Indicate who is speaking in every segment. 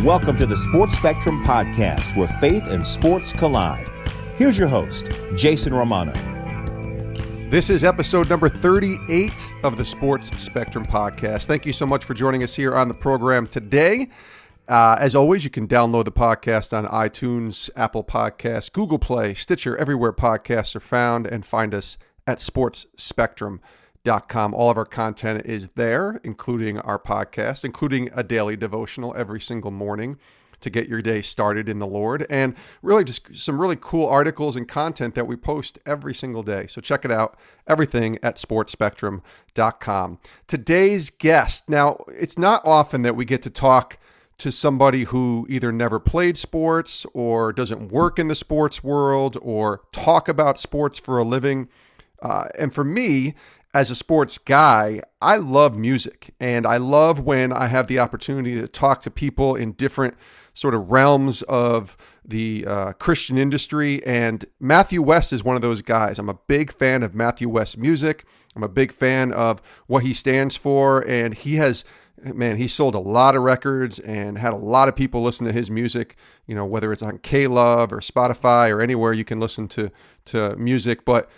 Speaker 1: Welcome to the Sports Spectrum Podcast, where faith and sports collide. Here's your host, Jason Romano.
Speaker 2: This is episode number 38 of the Sports Spectrum Podcast. Thank you so much for joining us here on the program today. As always, you can download the podcast on iTunes, Apple Podcasts, Google Play, Stitcher, everywhere podcasts are found, and find us at sportsspectrum.com. All of our content is there, including our podcast, including a daily devotional every single morning to get your day started in the Lord, and really just some really cool articles and content that we post every single day. So check it out, everything at sportsspectrum.com. Today's guest, now it's not often that we get to talk to somebody who either never played sports or doesn't work in the sports world or talk about sports for a living. And for me, as a sports guy, I love music, and I love when I have the opportunity to talk to people in different sort of realms of the Christian industry, and Matthew West is one of those guys. I'm a big fan of Matthew West's music. I'm a big fan of what he stands for, and he sold a lot of records and had a lot of people listen to his music, you know, whether it's on K-Love or Spotify or anywhere you can listen to music, but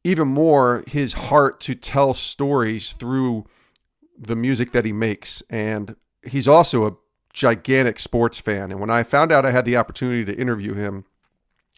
Speaker 2: even more, his heart to tell stories through the music that he makes. And he's also a gigantic sports fan. And when I found out I had the opportunity to interview him,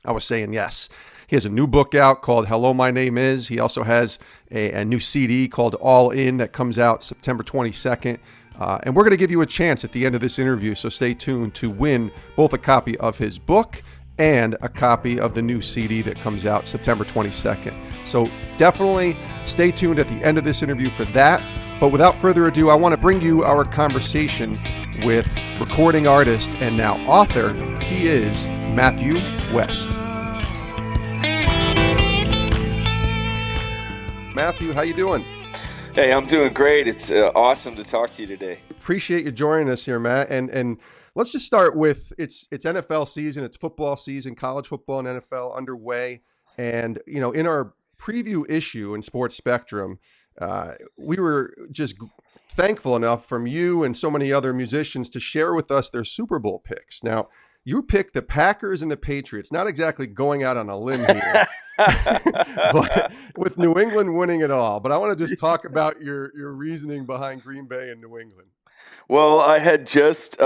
Speaker 2: I was saying yes. He has a new book out called Hello, My Name Is. He also has a new CD called All In that comes out September 22nd. And we're going to give you a chance at the end of this interview, so stay tuned to win both a copy of his book and a copy of the new CD that comes out September 22nd. So definitely stay tuned at the end of this interview for that. But without further ado, I want to bring you our conversation with recording artist and now author. He is Matthew West. Matthew, how you doing?
Speaker 3: Hey, I'm doing great. It's awesome to talk to you today.
Speaker 2: Appreciate you joining us here, Matt. And let's just start with it's NFL season, it's football season, college football and NFL underway. And, you know, in our preview issue in Sports Spectrum, we were just thankful enough from you and so many other musicians to share with us their Super Bowl picks. Now, you picked the Packers and the Patriots, not exactly going out on a limb here, but with New England winning it all. But I want to just talk about your reasoning behind Green Bay and New England.
Speaker 3: Well, I had just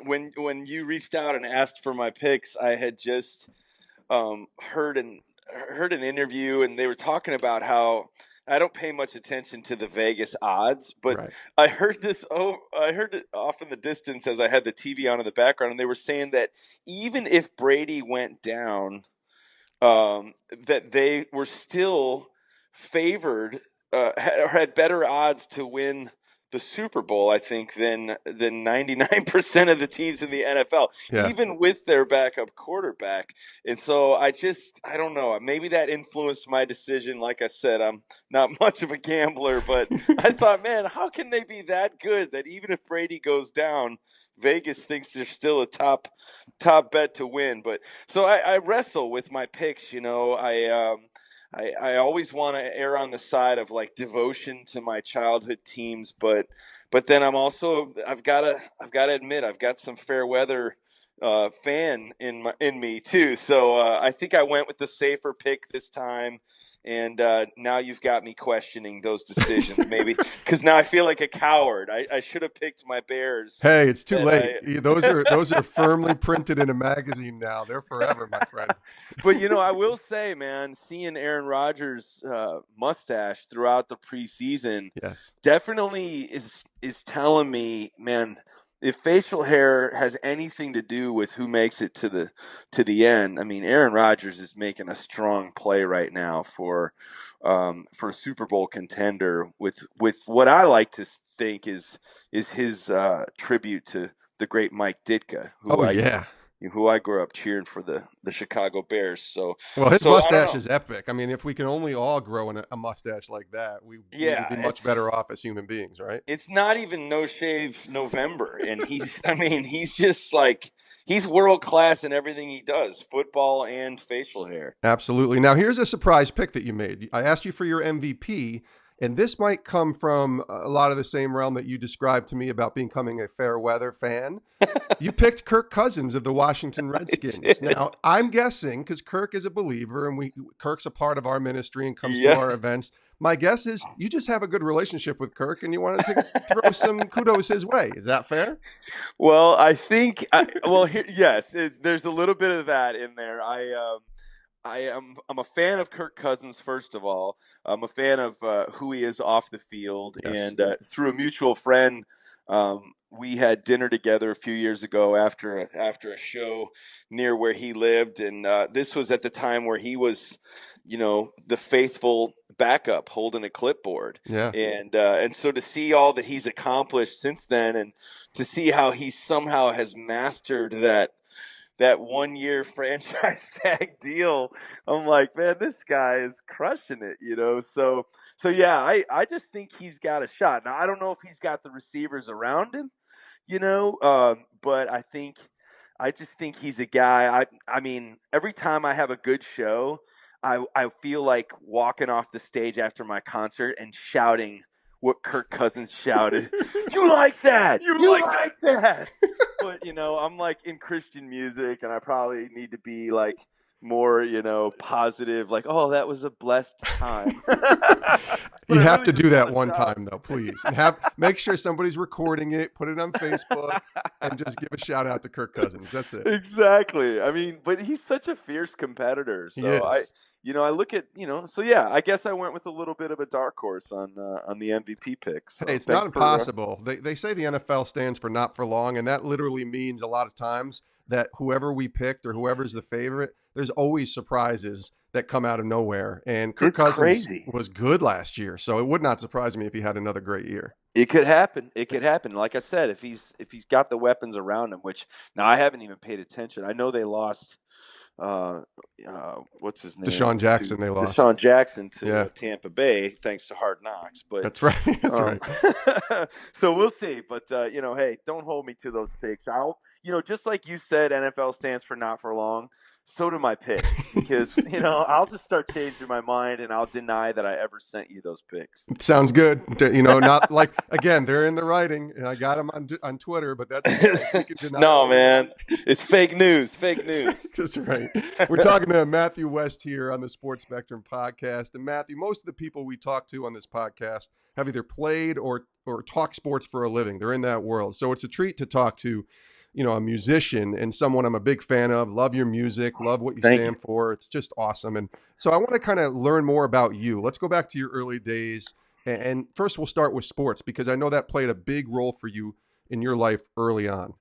Speaker 3: when you reached out and asked for my picks, I had just heard an interview, and they were talking about how I don't pay much attention to the Vegas odds, but right. I heard it off in the distance as I had the TV on in the background, and they were saying that even if Brady went down, that they were still favored or had better odds to win the Super Bowl, I think, than 99% of the teams in the NFL, even with their backup quarterback. And so I don't know. Maybe that influenced my decision. Like I said, I'm not much of a gambler, but I thought, man, how can they be that good that even if Brady goes down, Vegas thinks they're still a top bet to win? But so I wrestle with my picks. You know, I always want to err on the side of like devotion to my childhood teams, but then I've got to admit I've got some fair weather fan in me too. So I think I went with the safer pick this time. And now you've got me questioning those decisions, maybe, because now I feel like a coward. I should have picked my Bears.
Speaker 2: Hey, it's too late. Those are firmly printed in a magazine now. They're forever, my friend.
Speaker 3: But, you know, I will say, man, seeing Aaron Rodgers' mustache throughout the preseason definitely is telling me, man, if facial hair has anything to do with who makes it to the end, I mean, Aaron Rodgers is making a strong play right now for a Super Bowl contender with what I like to think is his tribute to the great Mike Ditka, who I grew up cheering for the Chicago Bears. So
Speaker 2: his mustache is epic. I mean, if we can only all grow a mustache like that, we would be much better off as human beings, right?
Speaker 3: It's not even No Shave November, and he's just like, he's world class in everything he does, football and facial hair.
Speaker 2: Absolutely. Now, here's a surprise pick that you made. I asked you for your MVP, And this might come from a lot of the same realm that you described to me about becoming a fair weather fan. You picked Kirk Cousins of the Washington
Speaker 3: I
Speaker 2: Redskins.
Speaker 3: did.
Speaker 2: Now, I'm guessing because Kirk is a believer and Kirk's a part of our ministry and comes to
Speaker 3: Yeah.
Speaker 2: our events. My guess is you just have a good relationship with Kirk and you wanted to throw some kudos his way. Is that fair?
Speaker 3: Well, I think here, yes, there's a little bit of that in there. I'm a fan of Kirk Cousins. First of all, I'm a fan of who he is off the field,
Speaker 2: Yes.
Speaker 3: and through a mutual friend, we had dinner together a few years ago after a show near where he lived, and this was at the time where he was, the faithful backup holding a clipboard,
Speaker 2: Yeah.
Speaker 3: and so to see all that he's accomplished since then, and to see how he somehow has mastered that 1 year franchise tag deal. I'm like, man, this guy is crushing it. So yeah, I just think he's got a shot. Now I don't know if he's got the receivers around him, but I just think he's a guy. I mean, every time I have a good show, I feel like walking off the stage after my concert and shouting what Kirk Cousins shouted. You like that? You like that? But I'm like in Christian music, and I probably need to be like more, positive. Like, oh, that was a blessed time.
Speaker 2: You
Speaker 3: But I
Speaker 2: have
Speaker 3: really
Speaker 2: to do
Speaker 3: just
Speaker 2: that
Speaker 3: wanna
Speaker 2: one
Speaker 3: shout.
Speaker 2: time though, please. And make sure somebody's recording it, put it on Facebook, and just give a shout out to Kirk Cousins. That's it.
Speaker 3: Exactly. I mean, but he's such a fierce competitor.
Speaker 2: He
Speaker 3: So
Speaker 2: is.
Speaker 3: I look at, so yeah, I guess I went with a little bit of a dark horse on the MVP pick.
Speaker 2: Hey,
Speaker 3: So
Speaker 2: it's not
Speaker 3: thanks for
Speaker 2: impossible. They say the NFL stands for not for long, and that literally means a lot of times that whoever we picked or whoever's the favorite, there's always surprises that come out of nowhere. And Kirk
Speaker 3: it's
Speaker 2: Cousins
Speaker 3: crazy.
Speaker 2: was good last year, so it would not surprise me if he had another great year.
Speaker 3: It could happen. It could happen. Like I said, if he's got the weapons around him, which now I haven't even paid attention. I know they lost uh, what's his name?
Speaker 2: Deshaun Jackson, they lost.
Speaker 3: Deshaun Jackson to
Speaker 2: Yeah.
Speaker 3: Tampa Bay, thanks to Hard Knocks. But
Speaker 2: That's right. That's right.
Speaker 3: so we'll see. But hey, don't hold me to those picks. Just like you said, NFL stands for not for long. So do my picks, because I'll just start changing my mind, and I'll deny that I ever sent you those picks.
Speaker 2: Sounds good. Not like, again, they're in the writing, and I got them on Twitter, but that's okay. We can deny
Speaker 3: No,
Speaker 2: them.
Speaker 3: man, it's fake news. Fake news.
Speaker 2: That's right. We're talking to Matthew West here on the Sports Spectrum podcast. And Matthew, most of the people we talk to on this podcast have either played or talk sports for a living. They're in that world. So it's a treat to talk to, a musician and someone I'm a big fan of. Love your music. Love what you
Speaker 3: Thank
Speaker 2: stand
Speaker 3: you.
Speaker 2: for. It's just awesome. And so I want to kind of learn more about you. Let's go back to your early days. And first we'll start with sports, because I know that played a big role for you in your life early on.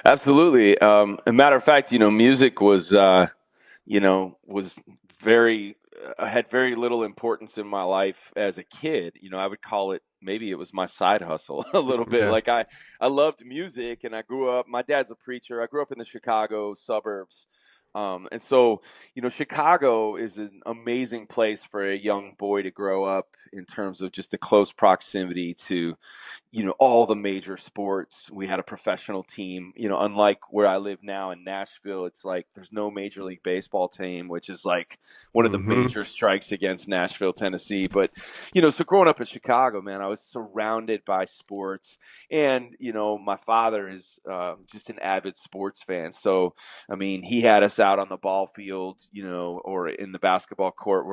Speaker 3: Absolutely. A matter of fact, music was very had very little importance in my life as a kid. I would call it, maybe it was my side hustle a little bit.
Speaker 2: Yeah.
Speaker 3: Like I loved music, and I grew up. My dad's a preacher. I grew up in the Chicago suburbs. And so, Chicago is an amazing place for a young boy to grow up in terms of just the close proximity to, all the major sports. We had a professional team, unlike where I live now in Nashville. It's like there's no Major League Baseball team, which is like one of the major strikes against Nashville, Tennessee. But, so growing up in Chicago, man, I was surrounded by sports. And, my father is just an avid sports fan. So, I mean, he had us out on the ball field, or in the basketball court,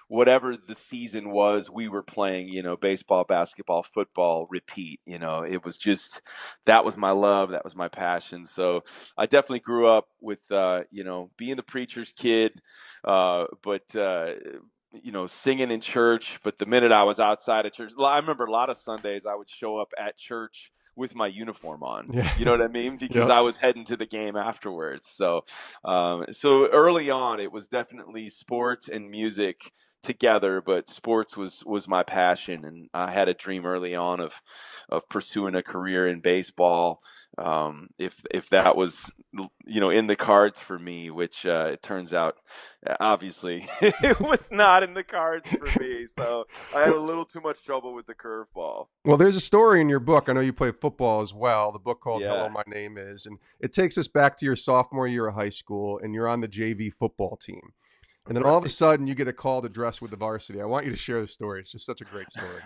Speaker 3: whatever the season was, we were playing, baseball, basketball, football, repeat. It was just, that was my love. That was my passion. So I definitely grew up with, being the preacher's kid, but singing in church. But the minute I was outside of church, I remember a lot of Sundays I would show up at church with my uniform on.
Speaker 2: Yeah.
Speaker 3: You know what I mean? Because
Speaker 2: Yep.
Speaker 3: I was heading to the game afterwards. So early on, it was definitely sports and music together, but sports was my passion, and I had a dream early on of pursuing a career in baseball, if that was in the cards for me, which it turns out obviously it was not in the cards for me. So I had a little too much trouble with the curveball.
Speaker 2: Well, there's a story in your book. I know you play football as well. The book called
Speaker 3: Yeah.
Speaker 2: Hello, My Name Is. And it takes us back to your sophomore year of high school, and you're on the JV football team. And then all of a sudden, you get a call to dress with the varsity. I want you to share the story. It's just such a great story.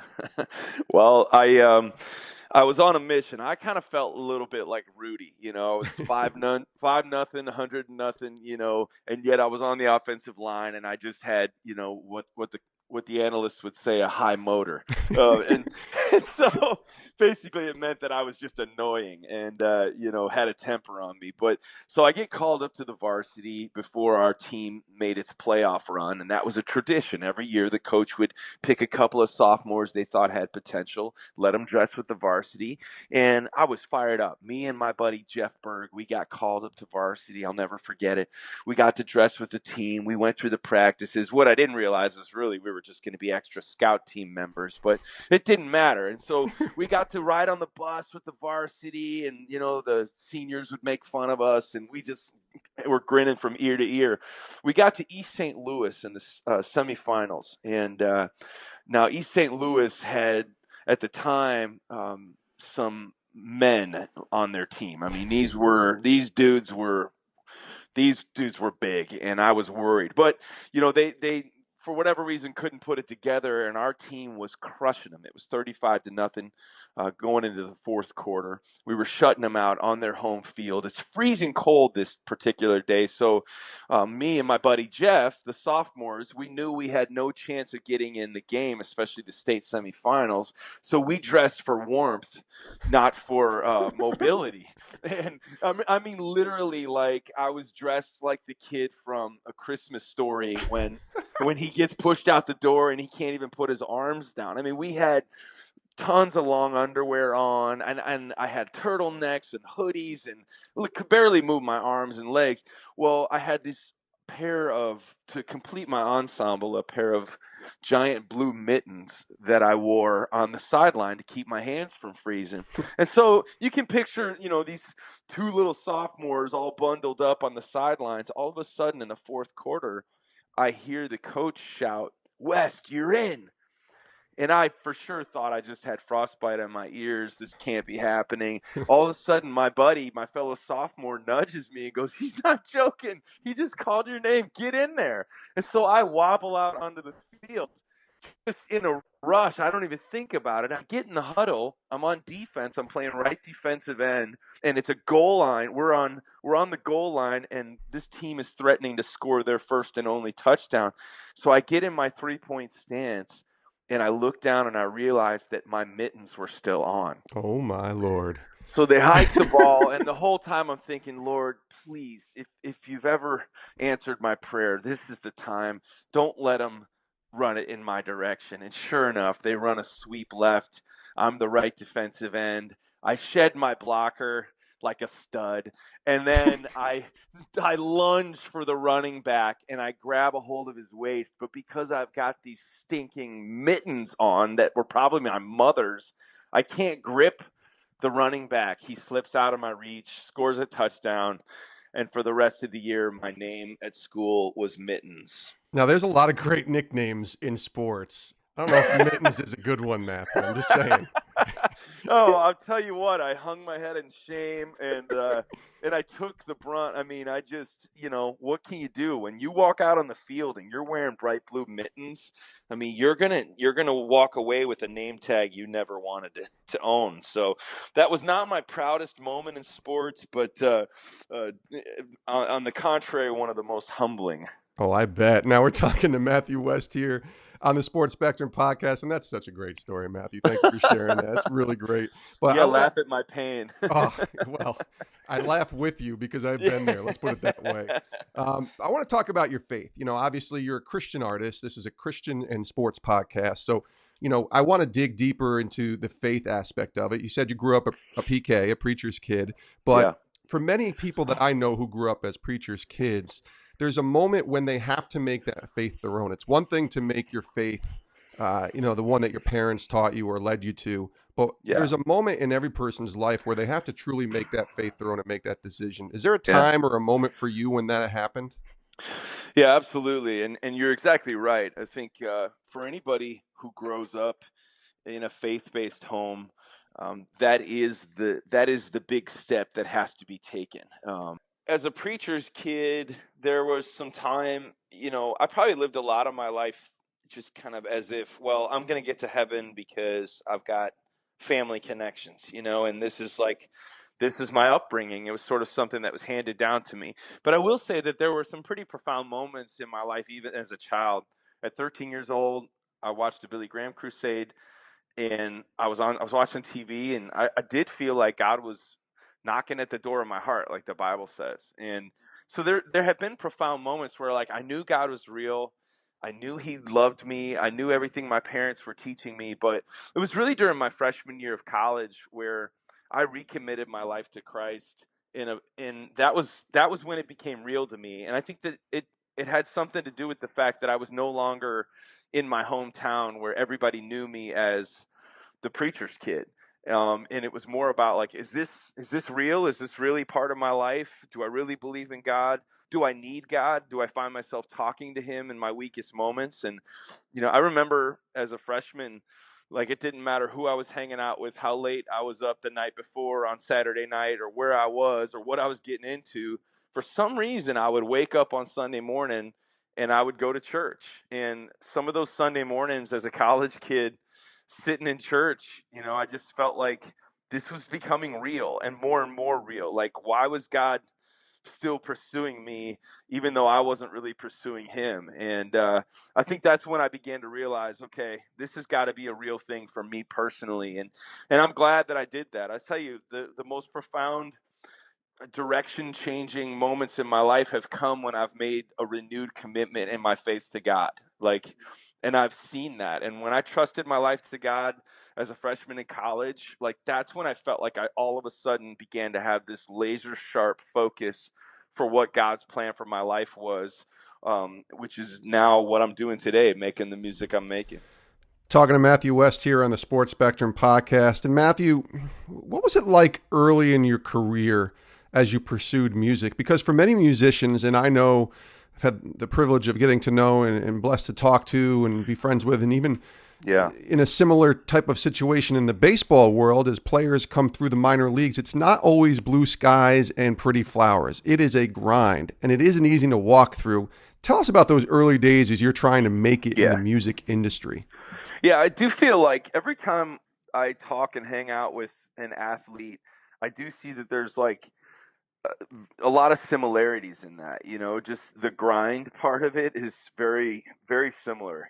Speaker 3: Well, I was on a mission. I kind of felt a little bit like Rudy, you know. It's 5-0, 100-0, you know, and yet I was on the offensive line, and I just had, you know, what the analysts would say, a high motor, and so basically it meant that I was just annoying and you know, had a temper on me. But so I get called up to the varsity before our team made its playoff run, and that was a tradition. Every year, the coach would pick a couple of sophomores they thought had potential, let them dress with the varsity, and I was fired up. Me and my buddy Jeff Berg, we got called up to varsity. I'll never forget it. We got to dress with the team. We went through the practices. What I didn't realize is really we were just going to be extra scout team members, but it didn't matter. And so we got to ride on the bus with the varsity, and you know, the seniors would make fun of us, and we just were grinning from ear to ear. We got to East St. Louis in the semifinals, and now East St. Louis had at the time some men on their team. I mean, these dudes were big, and I was worried. But you know, they for whatever reason couldn't put it together, and our team was crushing them. It was 35-0 going into the fourth quarter. We were shutting them out on their home field. It's freezing cold this particular day, so me and my buddy Jeff, the sophomores, we knew we had no chance of getting in the game, especially the state semifinals. So we dressed for warmth, not for mobility. And I mean, literally, like I was dressed like the kid from A Christmas Story when he gets pushed out the door and he can't even put his arms down. I mean, we had tons of long underwear on, and I had turtlenecks and hoodies, and could barely move my arms and legs. Well, I had this to complete my ensemble, a pair of giant blue mittens that I wore on the sideline to keep my hands from freezing. And so you can picture, you know, these two little sophomores all bundled up on the sidelines. All of a sudden in the fourth quarter, I hear the coach shout, "West, you're in." And I for sure thought I just had frostbite on my ears. This can't be happening. All of a sudden, my buddy, my fellow sophomore, nudges me and goes, "He's not joking. He just called your name. Get in there." And so I wobble out onto the field just in a rush. I don't even think about it. I get in the huddle. I'm on defense. I'm playing right defensive end, and it's a goal line. We're on the goal line, and this team is threatening to score their first and only touchdown. So I get in my 3-point stance, and I look down and I realize that my mittens were still on.
Speaker 2: Oh my Lord.
Speaker 3: So they hike the ball, and the whole time I'm thinking, "Lord, please, if you've ever answered my prayer, this is the time. Don't let them run it in my direction." And sure enough, they run a sweep left. I'm the right defensive end. I shed my blocker like a stud, and then I lunge for the running back, and I grab a hold of his waist. But because I've got these stinking mittens on that were probably my mother's, I can't grip the running back. He slips out of my reach, scores a touchdown, and for the rest of the year, my name at school was Mittens.
Speaker 2: Now, there's a lot of great nicknames in sports. I don't know if Mittens is a good one, Matthew. I'm just saying.
Speaker 3: Oh, I'll tell you what, I hung my head in shame, and I took the brunt. I mean, I just, you know, what can you do when you walk out on the field and you're wearing bright blue mittens? I mean, you're gonna walk away with a name tag you never wanted to own. So that was not my proudest moment in sports, but on the contrary, one of the most humbling.
Speaker 2: Oh, I bet. Now we're talking to Matthew West here on the Sports Spectrum podcast, and that's such a great story, Matthew. Thank you for sharing that. It's really great. But
Speaker 3: Yeah, laugh at my pain.
Speaker 2: Oh, well, I laugh with you because I've been there. Let's put it that way. I want to talk about your faith. You know, obviously you're a Christian artist. This is a Christian and sports podcast. So, you know, I want to dig deeper into the faith aspect of it. You said you grew up a PK, a preacher's kid, but
Speaker 3: Yeah.
Speaker 2: for many people that I know who grew up as preacher's kids, there's a moment when they have to make that faith their own. It's one thing to make your faith, you know, the one that your parents taught you or led you to, but
Speaker 3: Yeah.
Speaker 2: there's a moment in every person's life where they have to truly make that faith their own and make that decision. Is there a
Speaker 3: Yeah.
Speaker 2: time or a moment for you when that happened?
Speaker 3: Yeah, absolutely. And you're exactly right. I think for anybody who grows up in a faith-based home, that is the big step that has to be taken. as a preacher's kid, there was some time, I probably lived a lot of my life just kind of as if, well, I'm going to get to heaven because I've got family connections, and this is my upbringing. It was sort of something that was handed down to me. But I will say that there were some pretty profound moments in my life, even as a child. At 13 years old, I watched a Billy Graham crusade, and I was watching TV, and I did feel like God was knocking at the door of my heart, like the Bible says. And so there have been profound moments where, like, I knew God was real. I knew he loved me. I knew everything my parents were teaching me. But it was really during my freshman year of college where I recommitted my life to Christ. And that was when it became real to me. And I think that it had something to do with the fact that I was no longer in my hometown where everybody knew me as the preacher's kid. And it was more about, like, is this real? Is this really part of my life? Do I really believe in God? Do I need God? Do I find myself talking to him in my weakest moments? And, I remember as a freshman, like, it didn't matter who I was hanging out with, how late I was up the night before on Saturday night, or where I was, or what I was getting into. For some reason, I would wake up on Sunday morning and I would go to church. And some of those Sunday mornings as a college kid, sitting in church, I just felt like this was becoming real and more real. Like, why was God still pursuing me, even though I wasn't really pursuing him? And I think that's when I began to realize, okay, this has got to be a real thing for me personally. And I'm glad that I did that. I tell you, the most profound direction changing moments in my life have come when I've made a renewed commitment in my faith to God. Like, and I've seen that. And when I trusted my life to God as a freshman in college, like, that's when I felt like I all of a sudden began to have this laser sharp focus for what God's plan for my life was, which is now what I'm doing today, making the music I'm making.
Speaker 2: Talking to Matthew West here on the Sports Spectrum podcast. And Matthew, what was it like early in your career as you pursued music? Because for many musicians, and I know I've had the privilege of getting to know and blessed to talk to and be friends with, and even in a similar type of situation in the baseball world, as players come through the minor leagues, it's not always blue skies and pretty flowers. It is a grind, and it isn't easy to walk through. Tell us about those early days as you're trying to make it in the music industry.
Speaker 3: Yeah, I do feel like every time I talk and hang out with an athlete, I do see that there's like a lot of similarities in that. Just the grind part of it is very, very similar.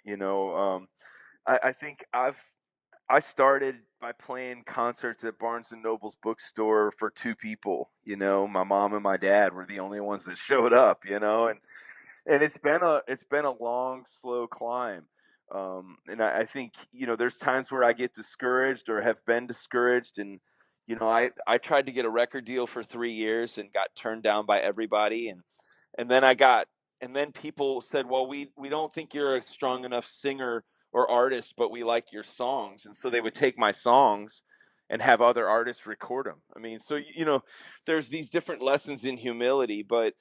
Speaker 3: I think I started by playing concerts at Barnes and Noble's bookstore for two people. My mom and my dad were the only ones that showed up. And it's been a long, slow climb. And I think, there's times where I get discouraged or have been discouraged. And, I tried to get a record deal for 3 years and got turned down by everybody. And then people said, well, we don't think you're a strong enough singer or artist, but we like your songs. And so they would take my songs and have other artists record them. I mean, so, there's these different lessons in humility, but,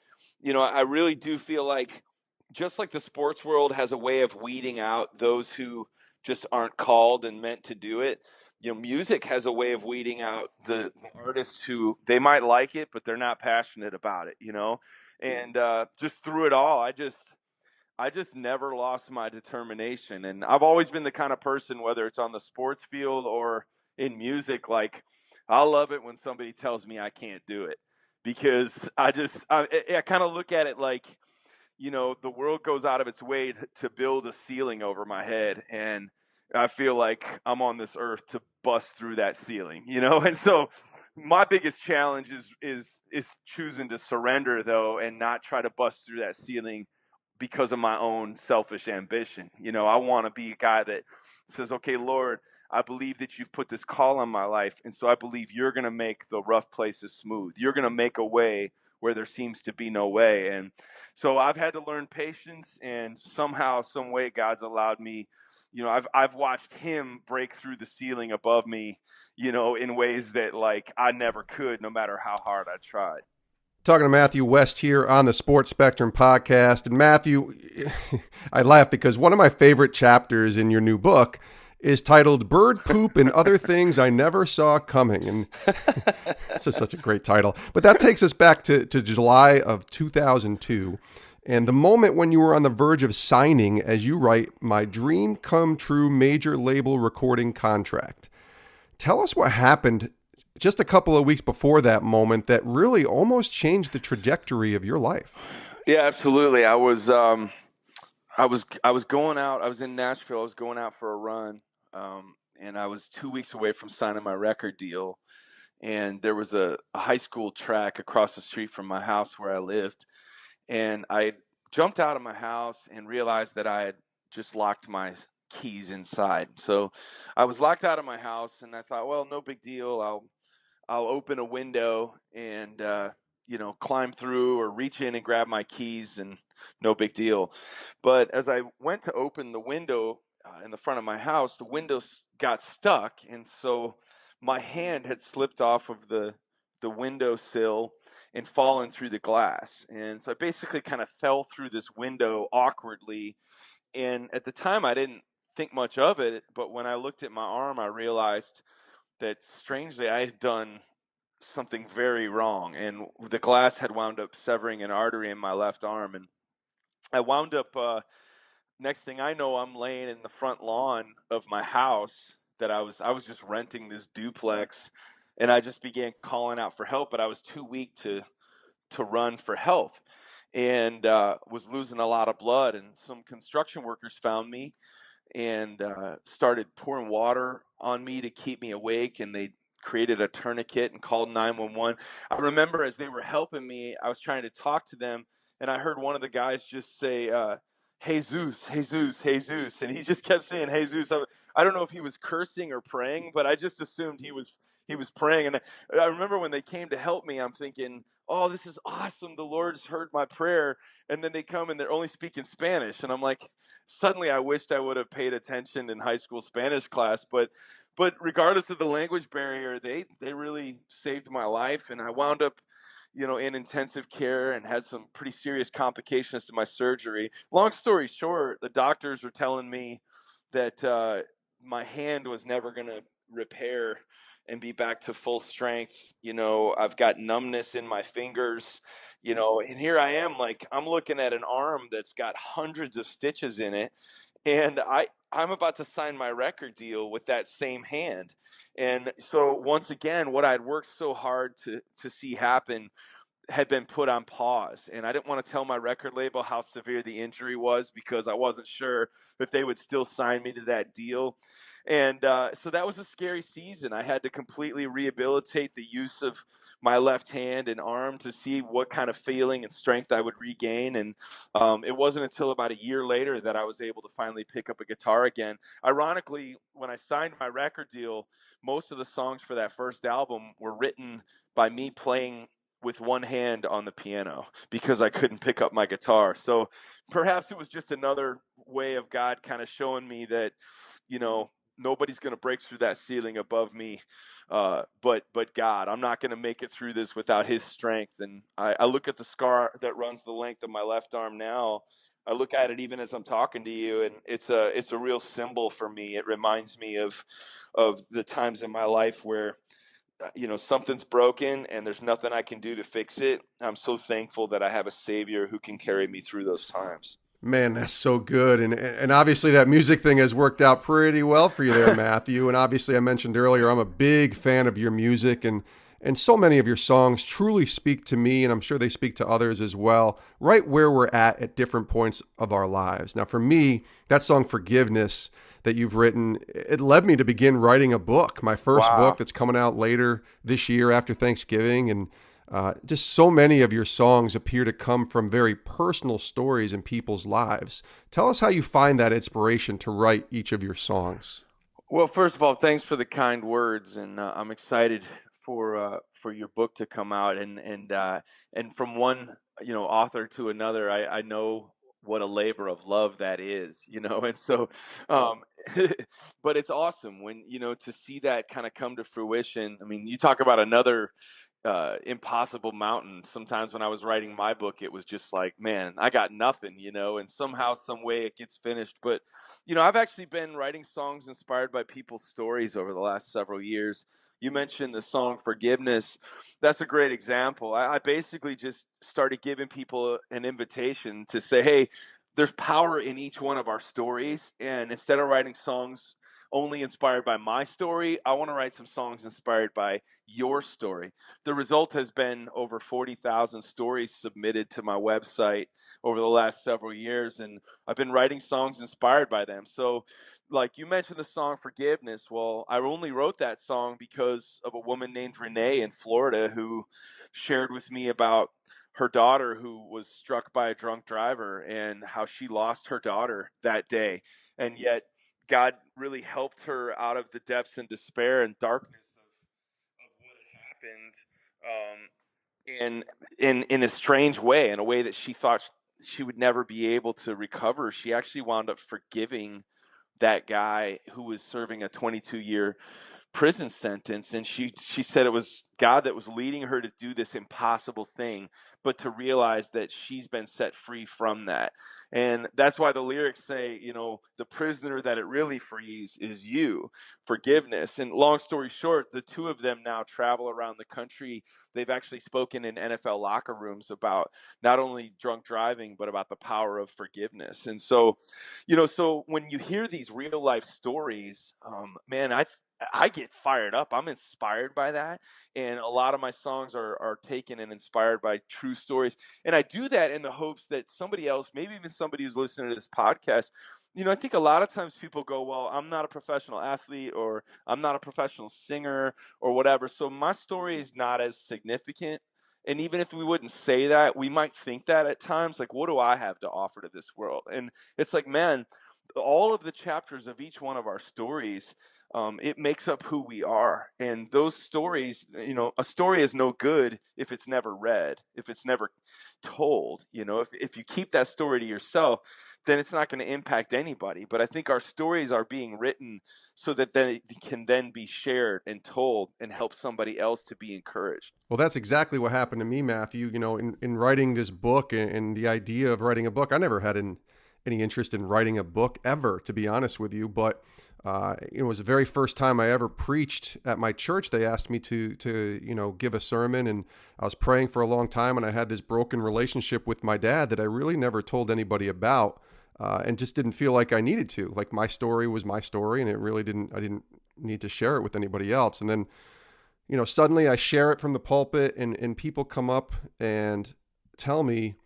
Speaker 3: I really do feel like, just like the sports world has a way of weeding out those who just aren't called and meant to do it, music has a way of weeding out the artists who they might like it, but they're not passionate about it, and just through it all, I just never lost my determination. And I've always been the kind of person, whether it's on the sports field or in music, like, I love it when somebody tells me I can't do it, because I kind of look at it like, the world goes out of its way to build a ceiling over my head. And I feel like I'm on this earth to bust through that ceiling, And so my biggest challenge is choosing to surrender, though, and not try to bust through that ceiling because of my own selfish ambition. I want to be a guy that says, okay, Lord, I believe that you've put this call on my life. And so I believe you're going to make the rough places smooth. You're going to make a way where there seems to be no way. And so I've had to learn patience, and somehow, some way, God's allowed me, I've watched him break through the ceiling above me, in ways that, like, I never could, no matter how hard I tried.
Speaker 2: Talking to Matthew West here on the Sports Spectrum podcast. And Matthew, I laugh because one of my favorite chapters in your new book is titled Bird Poop and Other Things I Never Saw Coming. And it's just such a great title. But that takes us back to July of 2002. And the moment when you were on the verge of signing, as you write, my dream come true major label recording contract. Tell us what happened just a couple of weeks before that moment that really almost changed the trajectory of your life.
Speaker 3: Yeah, absolutely. I was going out. I was in Nashville. I was going out for a run, and I was 2 weeks away from signing my record deal. And there was a high school track across the street from my house where I lived. And I jumped out of my house and realized that I had just locked my keys inside. So I was locked out of my house, and I thought, well, no big deal. I'll open a window and climb through or reach in and grab my keys, and no big deal. But as I went to open the window in the front of my house, the window got stuck, and so my hand had slipped off of the windowsill and fallen through the glass. And so I basically kind of fell through this window awkwardly. And at the time, I didn't think much of it. But when I looked at my arm, I realized that strangely I had done something very wrong. And the glass had wound up severing an artery in my left arm. And I wound up, next thing I know, I'm laying in the front lawn of my house that I was just renting this duplex, and I just began calling out for help, but I was too weak to run for help, and was losing a lot of blood. And some construction workers found me and started pouring water on me to keep me awake, and they created a tourniquet and called 911. I remember as they were helping me, I was trying to talk to them, and I heard one of the guys just say, Jesus, Jesus, Jesus. And he just kept saying, Jesus. I don't know if he was cursing or praying, but I just assumed he was praying. And I remember when they came to help me, I'm thinking, oh, this is awesome. The Lord's heard my prayer. And then they come and they're only speaking Spanish. And I'm like, suddenly I wished I would have paid attention in high school Spanish class. But regardless of the language barrier, they really saved my life. And I wound up in intensive care and had some pretty serious complications to my surgery. Long story short, the doctors were telling me that my hand was never going to repair and be back to full strength. I've got numbness in my fingers, and here I am, like, I'm looking at an arm that's got hundreds of stitches in it, and I'm about to sign my record deal with that same hand. And so once again, what I'd worked so hard to see happen had been put on pause. And I didn't want to tell my record label how severe the injury was, because I wasn't sure if they would still sign me to that deal. And so that was a scary season. I had to completely rehabilitate the use of my left hand and arm to see what kind of feeling and strength I would regain. And it wasn't until about a year later that I was able to finally pick up a guitar again. Ironically, when I signed my record deal, most of the songs for that first album were written by me playing with one hand on the piano because I couldn't pick up my guitar. So perhaps it was just another way of God kind of showing me that, nobody's going to break through that ceiling above me. But God, I'm not going to make it through this without his strength. And I look at the scar that runs the length of my left arm now. I look at it even as I'm talking to you, and it's a real symbol for me. It reminds me of the times in my life where something's broken and there's nothing I can do to fix it. I'm so thankful that I have a Savior who can carry me through those times.
Speaker 2: Man, that's so good. And obviously that music thing has worked out pretty well for you there, Matthew. And obviously I mentioned earlier, I'm a big fan of your music, and so many of your songs truly speak to me, and I'm sure they speak to others as well, right where we're at different points of our lives. Now, for me, that song Forgiveness that you've written, it led me to begin writing a book, my first book that's coming out later this year after Thanksgiving. And just so many of your songs appear to come from very personal stories in people's lives. Tell us how you find that inspiration to write each of your songs.
Speaker 3: Well, first of all, thanks for the kind words, and I'm excited for your book to come out. And from one author to another, I know what a labor of love that is, and so, um, but it's awesome when, to see that kind of come to fruition. I mean, you talk about another impossible mountain. Sometimes when I was writing my book, it was just like, man, I got nothing, and somehow, some way it gets finished. But, I've actually been writing songs inspired by people's stories over the last several years. You mentioned the song Forgiveness. That's a great example. I basically just started giving people an invitation to say, hey, there's power in each one of our stories. And instead of writing songs only inspired by my story, I want to write some songs inspired by your story. The result has been over 40,000 stories submitted to my website over the last several years, and I've been writing songs inspired by them. So, like you mentioned the song Forgiveness. Well, I only wrote that song because of a woman named Renee in Florida who shared with me about her daughter who was struck by a drunk driver and how she lost her daughter that day. And yet God really helped her out of the depths and despair and darkness of what had happened, in in a strange way, in a way that she thought she would never be able to recover. She actually wound up forgiving that guy who was serving a 22-year prison sentence, and she said it was God that was leading her to do this impossible thing, but to realize that she's been set free from that. And that's why the lyrics say, the prisoner that it really frees is you. Forgiveness. And long story short, the two of them now travel around the country. They've actually spoken in NFL locker rooms about not only drunk driving, but about the power of forgiveness. And so, so when you hear these real life stories, man, I get fired up. I'm inspired by that. And a lot of my songs are taken and inspired by true stories. And I do that in the hopes that somebody else, maybe even somebody who's listening to this podcast, I think a lot of times people go, well, I'm not a professional athlete, or I'm not a professional singer, or whatever. So my story is not as significant. And even if we wouldn't say that, we might think that at times, like, what do I have to offer to this world? And it's like, man, all of the chapters of each one of our stories, it makes up who we are. And those stories, a story is no good if it's never read, if it's never told. If you keep that story to yourself, then it's not going to impact anybody. But I think our stories are being written so that they can then be shared and told and help somebody else to be encouraged.
Speaker 2: Well, that's exactly what happened to me, Matthew. In writing this book and the idea of writing a book, I never had any interest in writing a book ever, to be honest with you. But it was the very first time I ever preached at my church. They asked me to give a sermon, and I was praying for a long time, and I had this broken relationship with my dad that I really never told anybody about, and just didn't feel like I needed to. Like, my story was my story, and I didn't need to share it with anybody else. And then, suddenly I share it from the pulpit, and people come up and tell me,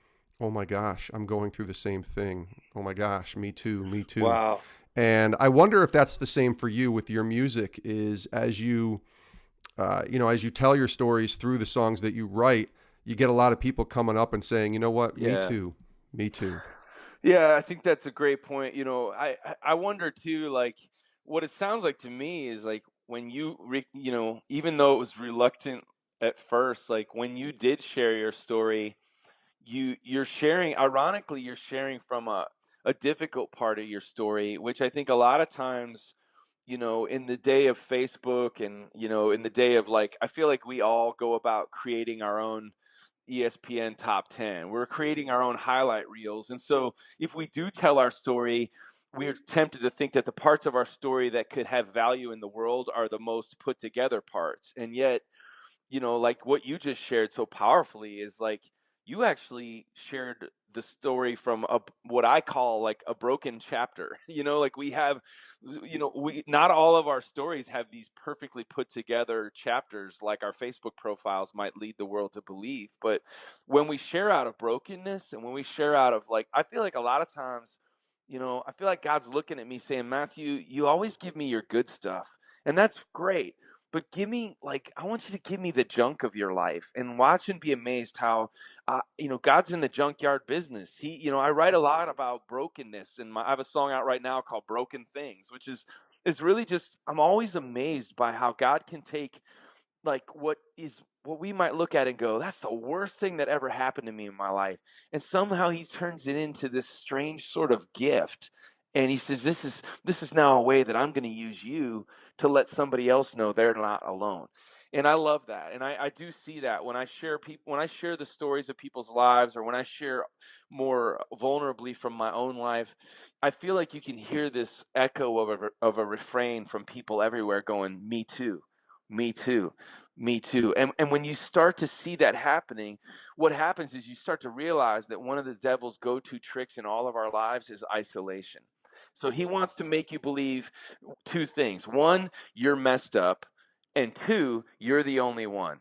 Speaker 2: oh my gosh, I'm going through the same thing. Oh my gosh, me too, me too.
Speaker 3: Wow.
Speaker 2: And I wonder if that's the same for you with your music, is as you tell your stories through the songs that you write, you get a lot of people coming up and saying, you know what,
Speaker 3: Yeah.
Speaker 2: me too, me too.
Speaker 3: Yeah, I think that's a great point. I wonder too, like, what it sounds like to me is like when even though it was reluctant at first, like when you did share your story, you're sharing, ironically, you're sharing from a difficult part of your story, which I think a lot of times, in the day of Facebook and, in the day of, like, I feel like we all go about creating our own ESPN top 10. We're creating our own highlight reels. And so if we do tell our story, we're tempted to think that the parts of our story that could have value in the world are the most put together parts. And yet, like what you just shared so powerfully is like you actually shared the story from what I call like a broken chapter. Like we have, we not all of our stories have these perfectly put together chapters like our Facebook profiles might lead the world to believe. But when we share out of brokenness and when we share out of, like, I feel like a lot of times, I feel like God's looking at me saying, Matthew, you always give me your good stuff, and that's great. But I want you to give me the junk of your life and watch and be amazed how, God's in the junkyard business. I write a lot about brokenness, and I have a song out right now called Broken Things, which is really just, I'm always amazed by how God can take like what we might look at and go, that's the worst thing that ever happened to me in my life. And somehow he turns it into this strange sort of gift. And he says, this is now a way that I'm going to use you to let somebody else know they're not alone. And I love that. And I do see that when I share the stories of people's lives, or when I share more vulnerably from my own life, I feel like you can hear this echo of a refrain from people everywhere going, me too, me too, me too. And when you start to see that happening, what happens is you start to realize that one of the devil's go-to tricks in all of our lives is isolation. So he wants to make you believe two things. One, you're messed up, and two, you're the only one.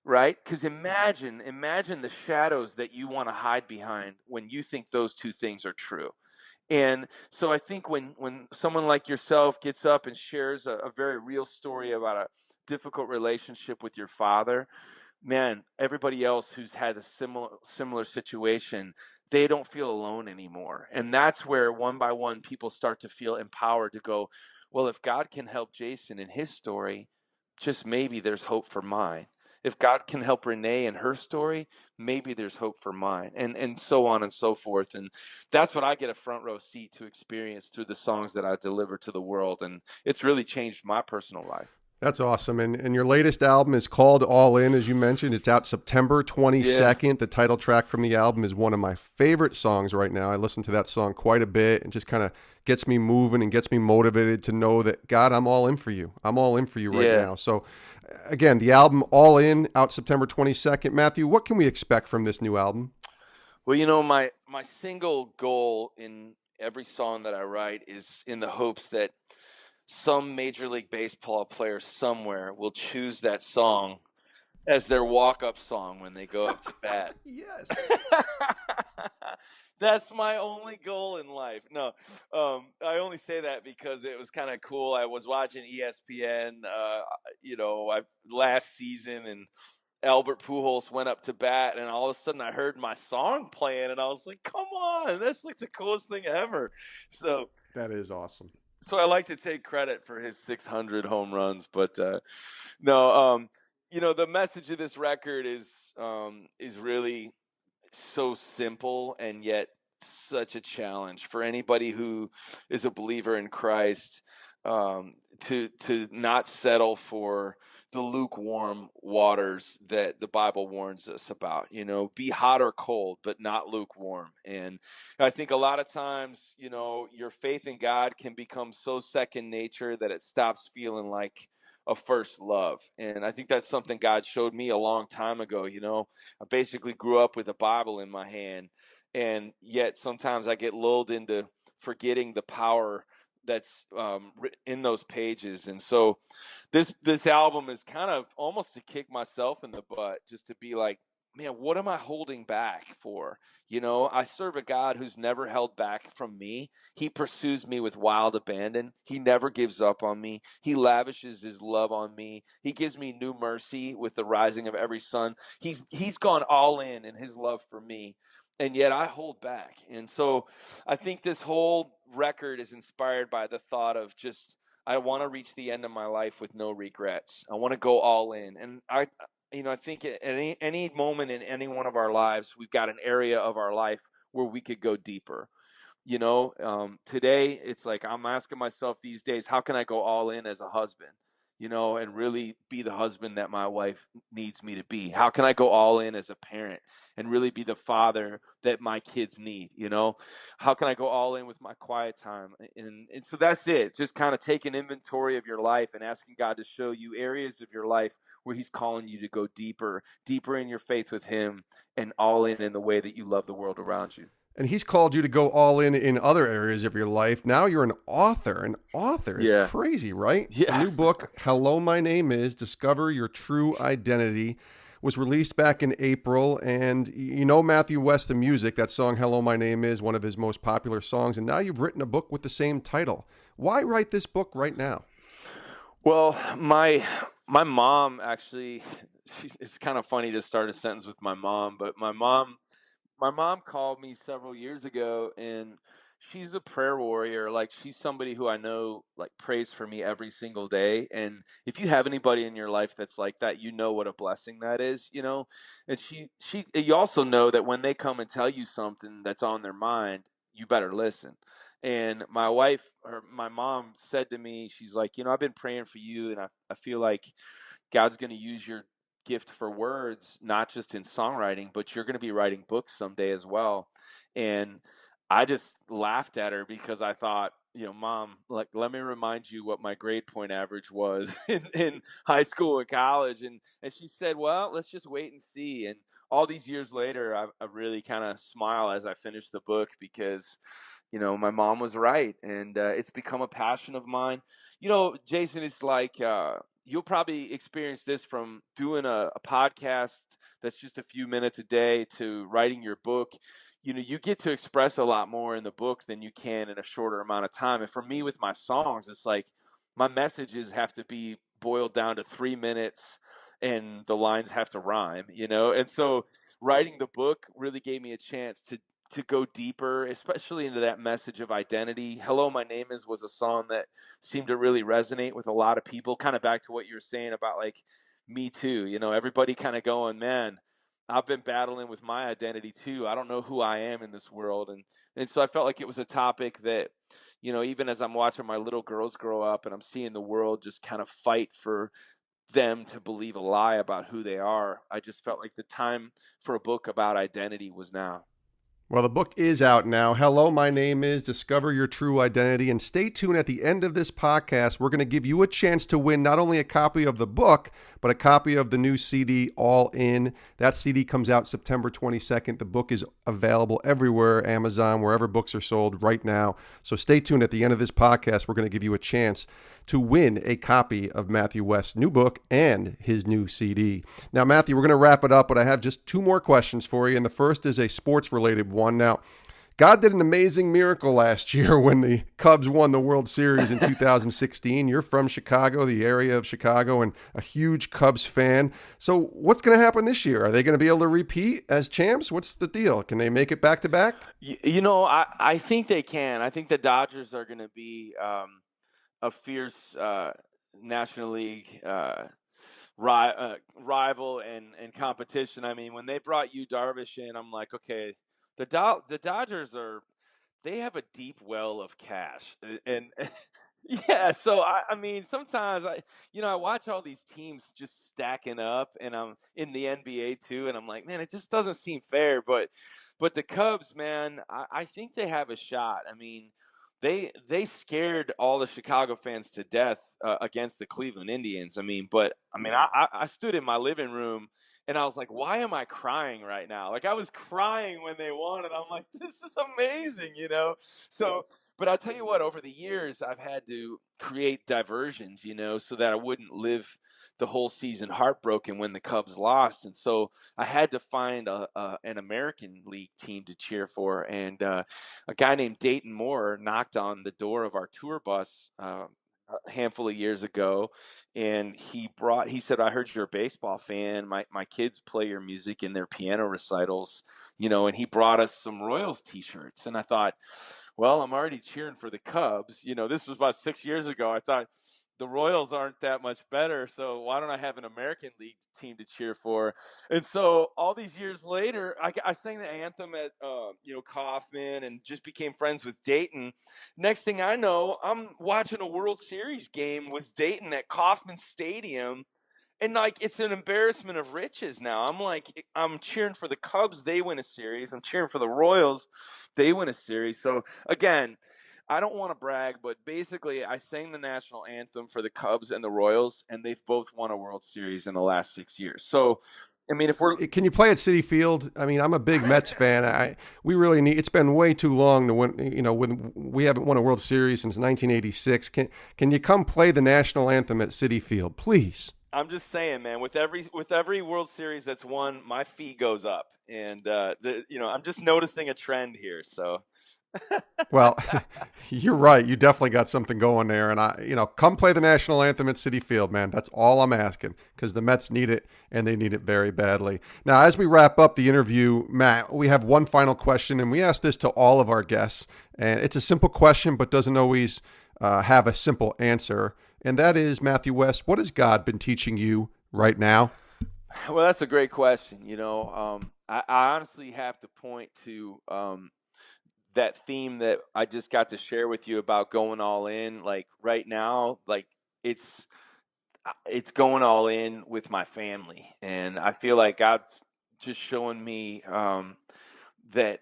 Speaker 3: Right? Because imagine the shadows that you want to hide behind when you think those two things are true. And so I think when someone like yourself gets up and shares a very real story about a difficult relationship with your father, man, everybody else who's had a similar situation, they don't feel alone anymore. And that's where one by one people start to feel empowered to go, well, if God can help Jason in his story, just maybe there's hope for mine. If God can help Renee in her story, maybe there's hope for mine, and so on and so forth. And that's what I get a front row seat to experience through the songs that I deliver to the world. And it's really changed my personal life.
Speaker 2: That's awesome. And your latest album is called All In, as you mentioned. It's out September 22nd. Yeah. The title track from the album is one of my favorite songs right now. I listen to that song quite a bit and just kind of gets me moving and gets me motivated to know that, God, I'm all in for you. I'm all in for you right now. So, again, the album All In, out September 22nd. Matthew, what can we expect from this new album?
Speaker 3: Well, my single goal in every song that I write is in the hopes that some Major League Baseball player somewhere will choose that song as their walk-up song when they go up to bat.
Speaker 2: Yes.
Speaker 3: That's my only goal in life. No, I only say that because it was kind of cool. I was watching ESPN, last season, and Albert Pujols went up to bat, and all of a sudden I heard my song playing, and I was like, come on, that's like the coolest thing ever. So
Speaker 2: that is awesome.
Speaker 3: So I like to take credit for his 600 home runs, but no, the message of this record is really so simple and yet such a challenge for anybody who is a believer in Christ, to not settle for the lukewarm waters that the Bible warns us about. Be hot or cold, but not lukewarm. And I think a lot of times, your faith in God can become so second nature that it stops feeling like a first love. And I think that's something God showed me a long time ago. I basically grew up with a Bible in my hand, and yet sometimes I get lulled into forgetting the power that's in those pages. And so this album is kind of almost to kick myself in the butt, just to be like, man, what am I holding back for? I serve a God who's never held back from me. He pursues me with wild abandon. He never gives up on me. He lavishes his love on me. He gives me new mercy with the rising of every sun. He's gone all in his love for me. And yet I hold back. And so I think this whole record is inspired by the thought of just, I want to reach the end of my life with no regrets. I want to go all in. And I think at any moment in any one of our lives, we've got an area of our life where we could go deeper. Today it's like I'm asking myself these days, how can I go all in as a husband? And really be the husband that my wife needs me to be? How can I go all in as a parent and really be the father that my kids need? How can I go all in with my quiet time? And so that's it. Just kind of take an inventory of your life and asking God to show you areas of your life where he's calling you to go deeper in your faith with him, and all in the way that you love the world around you.
Speaker 2: And he's called you to go all in other areas of your life. Now you're an author. An author.
Speaker 3: Yeah.
Speaker 2: It's crazy, right?
Speaker 3: Yeah.
Speaker 2: The new book, Hello, My Name Is, Discover Your True Identity, was released back in April. And Matthew West, the music, that song, Hello, My Name Is, one of his most popular songs. And now you've written a book with the same title. Why write this book right now?
Speaker 3: Well, my mom actually, it's kind of funny to start a sentence with my mom, but my mom called me several years ago, and she's a prayer warrior. Like, she's somebody who I know, like, prays for me every single day. And if you have anybody in your life that's like that, you know what a blessing that is, you know? And you also know that when they come and tell you something that's on their mind, you better listen. And my mom said to me, she's like, I've been praying for you, and I feel like God's going to use your gift for words, not just in songwriting, but you're going to be writing books someday as well. And I just laughed at her because I thought, Mom, like, let me remind you what my grade point average was in high school and college. And she said, well, let's just wait and see. And all these years later, I really kind of smile as I finish the book because, my mom was right. And it's become a passion of mine. Jason, it's like, you'll probably experience this from doing a podcast that's just a few minutes a day to writing your book. You get to express a lot more in the book than you can in a shorter amount of time. And for me, with my songs, it's like my messages have to be boiled down to 3 minutes and the lines have to rhyme, And so writing the book really gave me a chance to go deeper, especially into that message of identity. Hello, My Name Is was a song that seemed to really resonate with a lot of people, kind of back to what you were saying about, like, Me Too. Everybody kind of going, man, I've been battling with my identity too. I don't know who I am in this world. And so I felt like it was a topic that, even as I'm watching my little girls grow up and I'm seeing the world just kind of fight for them to believe a lie about who they are, I just felt like the time for a book about identity was now.
Speaker 2: Well, the book is out now. Hello, my name is Discover Your True Identity. And stay tuned at the end of this podcast. We're going to give you a chance to win not only a copy of the book, but a copy of the new CD, All In. That CD comes out September 22nd. The book is available everywhere, Amazon, wherever books are sold right now. So stay tuned. At the end of this podcast, we're going to give you a chance to win a copy of Matthew West's new book and his new CD. Now, Matthew, we're going to wrap it up, but I have just two more questions for you. And the first is a sports-related one. Now, God did an amazing miracle last year when the Cubs won the World Series in 2016. You're from Chicago, the area of Chicago, and a huge Cubs fan. So what's going to happen this year? Are they going to be able to repeat as champs? What's the deal? Can they make it back-to-back?
Speaker 3: I think they can. I think the Dodgers are going to be a fierce National League rival and competition. I mean, when they brought Yu Darvish in, I'm like, okay, the Dodgers they have a deep well of cash, and yeah. So I mean, sometimes I watch all these teams just stacking up, and I'm in the NBA too, and I'm like, man, it just doesn't seem fair. But the Cubs, man, I think they have a shot. I mean, they scared all the Chicago fans to death against the Cleveland Indians. I stood in my living room and I was like, why am I crying right now? Like, I was crying when they won, and I'm like, this is amazing. So, but I'll tell you what, over the years, I've had to create diversions, so that I wouldn't live the whole season heartbroken when the Cubs lost. And so I had to find an American League team to cheer for. And a guy named Dayton Moore knocked on the door of our tour bus a handful of years ago, and he said, I heard you're a baseball fan. My kids play your music in their piano recitals, and he brought us some Royals t-shirts. And I thought, well, I'm already cheering for the Cubs. This was about 6 years ago. I thought, the Royals aren't that much better, so why don't I have an American League team to cheer for? And so all these years later, I sang the anthem at Kauffman, and just became friends with Dayton. Next thing I know, I'm watching a World Series game with Dayton at Kauffman Stadium. And, like, it's an embarrassment of riches now. I'm cheering for the Cubs, they win a series. I'm cheering for the Royals, they win a series. So, again, I don't want to brag, but basically I sang the national anthem for the Cubs and the Royals, and they've both won a World Series in the last 6 years. So, I mean,
Speaker 2: Can you play at Citi Field? I mean, I'm a big Mets fan. We really need. It's been way too long to win. When we haven't won a World Series since 1986. Can you come play the national anthem at Citi Field, please?
Speaker 3: I'm just saying, man. With every World Series that's won, my fee goes up, and I'm just noticing a trend here. So.
Speaker 2: Well, you're right. You definitely got something going there. And come play the national anthem at Citi Field, man. That's all I'm asking, because the Mets need it, and they need it very badly. Now, as we wrap up the interview, Matt, we have one final question, and we ask this to all of our guests. And it's a simple question, but doesn't always have a simple answer. And that is, Matthew West, what has God been teaching you right now?
Speaker 3: Well, that's a great question. I honestly have to point to that theme that I just got to share with you about going all in. Like right now, like it's going all in with my family, and I feel like God's just showing me that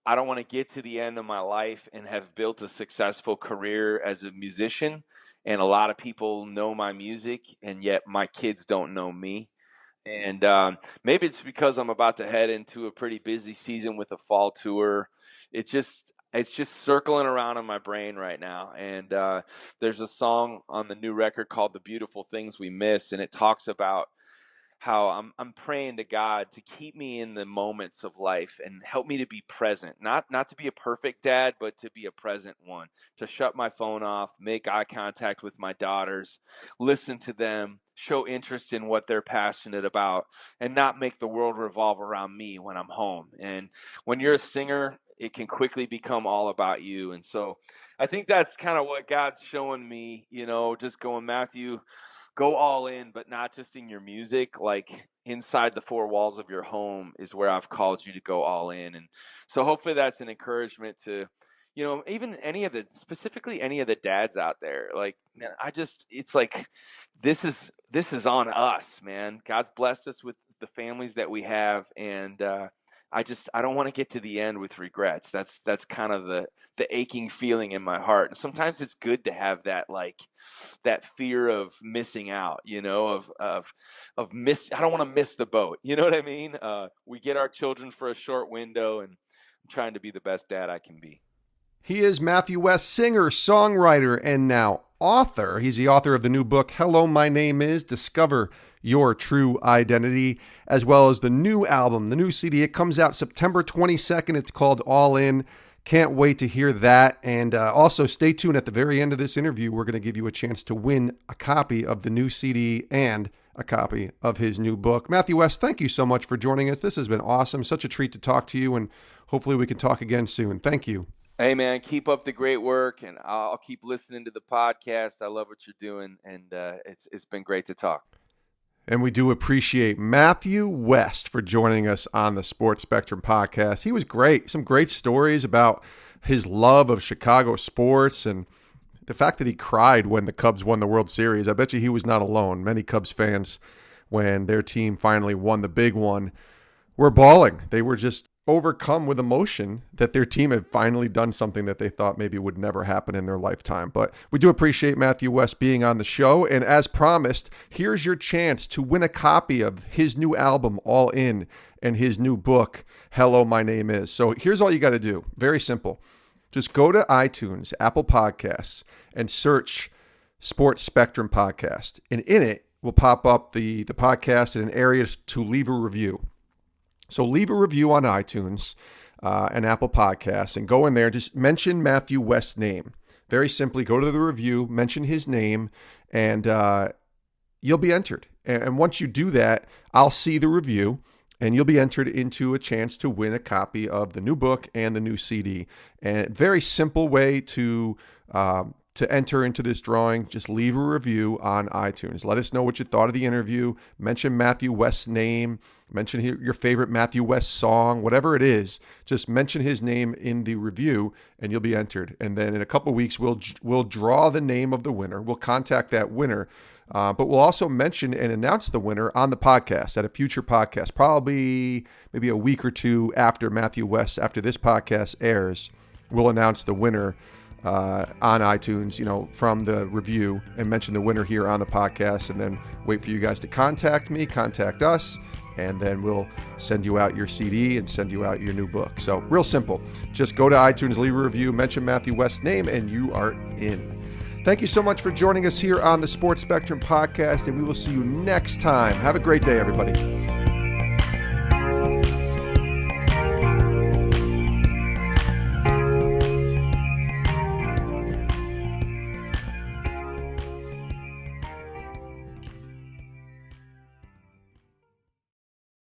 Speaker 3: I don't want to get to the end of my life and have built a successful career as a musician, and a lot of people know my music, and yet my kids don't know me. And maybe it's because I'm about to head into a pretty busy season with a fall tour. It's just circling around in my brain right now. And there's a song on the new record called "The Beautiful Things We Miss," and it talks about how I'm praying to God to keep me in the moments of life and help me to be present, not to be a perfect dad, but to be a present one, to shut my phone off, make eye contact with my daughters, listen to them, show interest in what they're passionate about, and not make the world revolve around me when I'm home. And when you're a singer, it can quickly become all about you. And so I think that's kind of what God's showing me, just going, Matthew, go all in, but not just in your music. Like inside the four walls of your home is where I've called you to go all in. And so hopefully that's an encouragement to, even specifically any of the dads out there. Like, man, it's like, this is on us, man. God's blessed us with the families that we have. And, I don't want to get to the end with regrets. That's kind of the aching feeling in my heart. And sometimes it's good to have that fear of missing out, of miss. I don't want to miss the boat. You know what I mean? We get our children for a short window, and I'm trying to be the best dad I can be.
Speaker 2: He is Matthew West, singer, songwriter, and now author. He's the author of the new book, Hello, My Name Is, Discover Your True Identity, as well as the new album, the new CD. It comes out September 22nd. It's called All In. Can't wait to hear that. And also stay tuned. At the very end of this interview, we're going to give you a chance to win a copy of the new CD and a copy of his new book. Matthew West, thank you so much for joining us. This has been awesome. Such a treat to talk to you, and hopefully we can talk again soon. Thank you.
Speaker 3: Hey, man, keep up the great work, and I'll keep listening to the podcast. I love what you're doing, and it's been great to talk.
Speaker 2: And we do appreciate Matthew West for joining us on the Sports Spectrum podcast. He was great. Some great stories about his love of Chicago sports and the fact that he cried when the Cubs won the World Series. I bet you he was not alone. Many Cubs fans, when their team finally won the big one, were bawling. They were just overcome with emotion that their team had finally done something that they thought maybe would never happen in their lifetime. But we do appreciate Matthew West being on the show. And as promised, here's your chance to win a copy of his new album, All In, and his new book, Hello, My Name Is. So here's all you got to do. Very simple. Just go to iTunes, Apple Podcasts, and search Sports Spectrum Podcast. And in it will pop up the podcast in an area to leave a review. So leave a review on iTunes and Apple Podcasts, and go in there and just mention Matthew West's name. Very simply, go to the review, mention his name, and you'll be entered. And once you do that, I'll see the review, and you'll be entered into a chance to win a copy of the new book and the new CD. And very simple way to enter into this drawing. Just leave a review on iTunes. Let us know what you thought of the interview. Mention Matthew West's name. Mention your favorite Matthew West song, whatever it is. Just mention his name in the review, and you'll be entered. And then in a couple of weeks, we'll draw the name of the winner. We'll contact that winner, but we'll also mention and announce the winner on the podcast at a future podcast, probably maybe a week or two after this podcast airs. We'll announce the winner on iTunes, from the review, and mention the winner here on the podcast, and then wait for you guys to contact us, and then we'll send you out your CD and send you out your new book. So real simple. Just go to iTunes, leave a review, mention Matthew West's name, and you are in. Thank you so much for joining us here on the Sports Spectrum podcast, and we will see you next time. Have a great day, everybody.